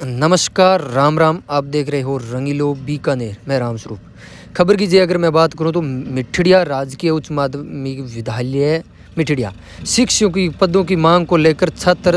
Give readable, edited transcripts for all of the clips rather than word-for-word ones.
नमस्कार, राम राम। आप देख रहे हो रंगीलो बीकानेर। मैं रामस्वरूप। खबर कीजिए, अगर मैं बात करूं तो मिठड़िया राजकीय उच्च माध्यमिक विद्यालय मिठड़िया शिक्षकों की पदों की मांग को लेकर छात्र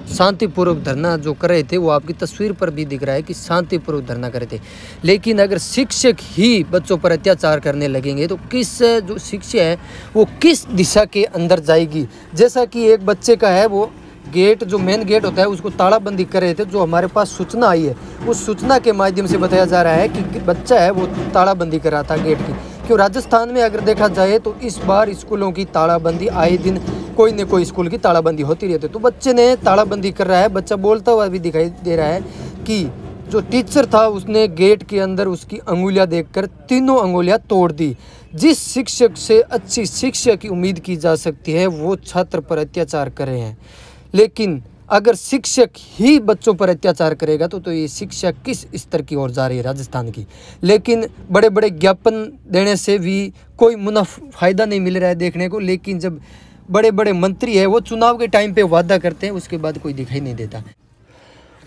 शांतिपूर्वक धरना जो कर रहे थे, वो आपकी तस्वीर पर भी दिख रहा है कि शांतिपूर्वक धरना कर रहे थे। लेकिन अगर शिक्षक ही बच्चों पर अत्याचार करने लगेंगे तो किस जो शिक्षा है वो किस दिशा के अंदर जाएगी। जैसा कि एक बच्चे का है, वो गेट जो मेन गेट होता है उसको तालाबंदी कर रहे थे। जो हमारे पास सूचना आई है, उस सूचना के माध्यम से बताया जा रहा है कि बच्चा है वो तालाबंदी कर रहा था गेट की। क्यों राजस्थान में अगर देखा जाए तो इस बार स्कूलों की तालाबंदी आए दिन कोई न कोई स्कूल की तालाबंदी होती रहती है। तो बच्चे ने तालाबंदी कर रहा है। बच्चा बोलता हुआ भी दिखाई दे रहा है कि जो टीचर था उसने गेट के अंदर उसकी अंगुलियां देखकर तीनों अंगुलियां तोड़ दी। जिस शिक्षक से अच्छी शिक्षा की उम्मीद की जा सकती है वो छात्र पर अत्याचार कर रहे हैं। लेकिन अगर शिक्षक ही बच्चों पर अत्याचार करेगा तो ये शिक्षा किस स्तर की ओर जा रही है राजस्थान की। लेकिन बड़े बड़े ज्ञापन देने से भी कोई मुनाफा फ़ायदा नहीं मिल रहा है देखने को। लेकिन जब बड़े बड़े मंत्री है वो चुनाव के टाइम पे वादा करते हैं, उसके बाद कोई दिखाई नहीं देता।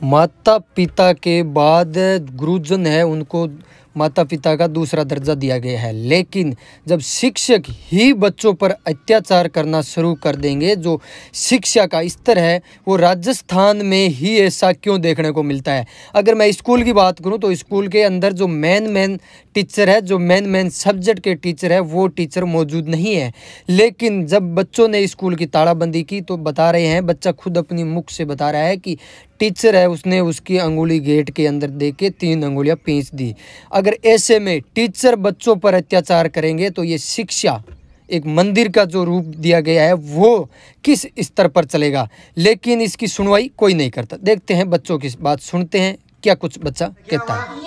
माता पिता के बाद गुरुजन है, उनको माता पिता का दूसरा दर्जा दिया गया है। लेकिन जब शिक्षक ही बच्चों पर अत्याचार करना शुरू कर देंगे, जो शिक्षा का स्तर है वो राजस्थान में ही ऐसा क्यों देखने को मिलता है। अगर मैं स्कूल की बात करूं तो स्कूल के अंदर जो मेन टीचर है, जो मेन सब्जेक्ट के टीचर है, वो टीचर मौजूद नहीं है। लेकिन जब बच्चों ने स्कूल की तालाबंदी की तो बता रहे हैं, बच्चा खुद अपनी मुख से बता रहा है कि टीचर है उसने उसकी अंगुली गेट के अंदर दे के 3 अंगुलियां खींच दी। अगर ऐसे में टीचर बच्चों पर अत्याचार करेंगे तो ये शिक्षा एक मंदिर का जो रूप दिया गया है वो किस स्तर पर चलेगा। लेकिन इसकी सुनवाई कोई नहीं करता। देखते हैं बच्चों की बात, सुनते हैं क्या कुछ बच्चा कहता है।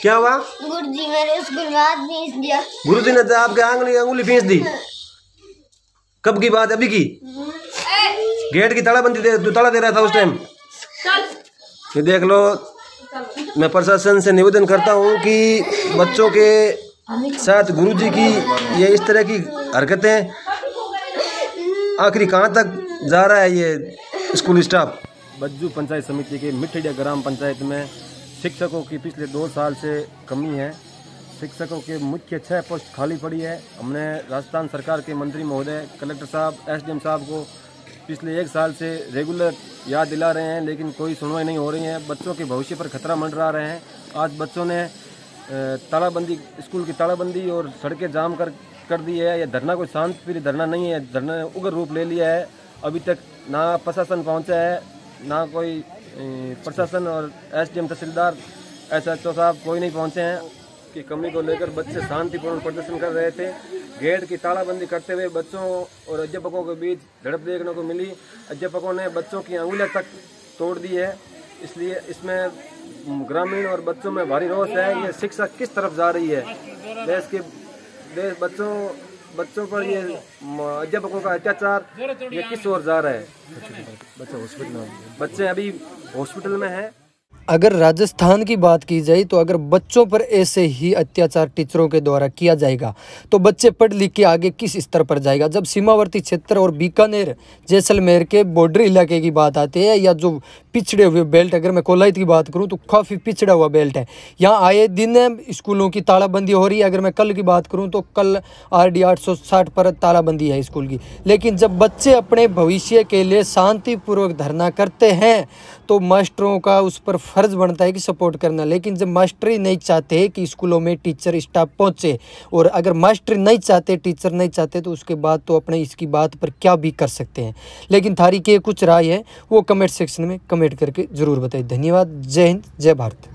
क्या हुआ? गुरुजी मेरे स्कूल में हाथ फीस दिया। गुरुजी ने आपके अंगुली फीस दी? कब की बात? अभी की? गेट की तालाबंदी ताला दे रहा था उस टाइम। ये देख लो, मैं प्रशासन से निवेदन करता हूँ कि बच्चों के साथ गुरुजी की ये इस तरह की हरकतें आखिरी कहाँ तक जा रहा है ये स्कूल स्टाफ। बज्जू पंचायत समिति के मिठड़िया ग्राम पंचायत में शिक्षकों की पिछले 2 साल से कमी है। शिक्षकों के मुख्य 6 पोस्ट खाली पड़ी है। हमने राजस्थान सरकार के मंत्री महोदय, कलेक्टर साहब, एसडीएम साहब को पिछले 1 साल से रेगुलर याद दिला रहे हैं, लेकिन कोई सुनवाई नहीं हो रही है। बच्चों के भविष्य पर खतरा मंडरा रहे हैं। आज बच्चों ने तालाबंदी, स्कूल की तालाबंदी और सड़कें जाम कर दी है। यह धरना कोई शांतिप्रिय धरना नहीं है, धरना ने उग्र रूप ले लिया है। अभी तक ना प्रशासन पहुंचा है, ना कोई प्रशासन और एसडीएम, तहसीलदार, एसएचओ साहब कोई नहीं पहुंचे हैं। की कमी को लेकर बच्चे शांतिपूर्ण प्रदर्शन कर रहे थे। गेट की तालाबंदी करते हुए बच्चों और अध्यापकों के बीच झड़प देखने को मिली। अध्यापकों ने बच्चों की अंगुलियां तक तोड़ दी है। इसलिए इसमें ग्रामीण और बच्चों में भारी रोष है। ये शिक्षा किस तरफ जा रही है? बच्चों पर ये अध्यापकों का अत्याचार ये किस ओर जा रहा है? बच्चे अभी हॉस्पिटल में हैं। अगर राजस्थान की बात की जाए तो अगर बच्चों पर ऐसे ही अत्याचार टीचरों के द्वारा किया जाएगा तो बच्चे पढ़ लिख के आगे किस स्तर पर जाएगा। जब सीमावर्ती क्षेत्र और बीकानेर जैसलमेर के बॉर्डर इलाके की बात आती है, या जो पिछड़े हुए बेल्ट, अगर मैं कोलाइत की बात करूं तो काफ़ी पिछड़ा हुआ बेल्ट है। यहाँ आए दिन स्कूलों की तालाबंदी हो रही है। अगर मैं कल की बात करूँ तो कल RD 860 पर तालाबंदी है स्कूल की। लेकिन जब बच्चे अपने भविष्य के लिए शांतिपूर्वक धरना करते हैं तो मास्टरों का उस पर फर्ज बनता है कि सपोर्ट करना। लेकिन जब मास्टर ही नहीं चाहते कि स्कूलों में टीचर स्टाफ पहुंचे, और अगर मास्टर नहीं चाहते, टीचर नहीं चाहते, तो उसके बाद तो अपने इसकी बात पर क्या भी कर सकते हैं। लेकिन थारी के कुछ राय है वो कमेंट सेक्शन में कमेंट करके ज़रूर बताइए। धन्यवाद। जय हिंद, जय भारत।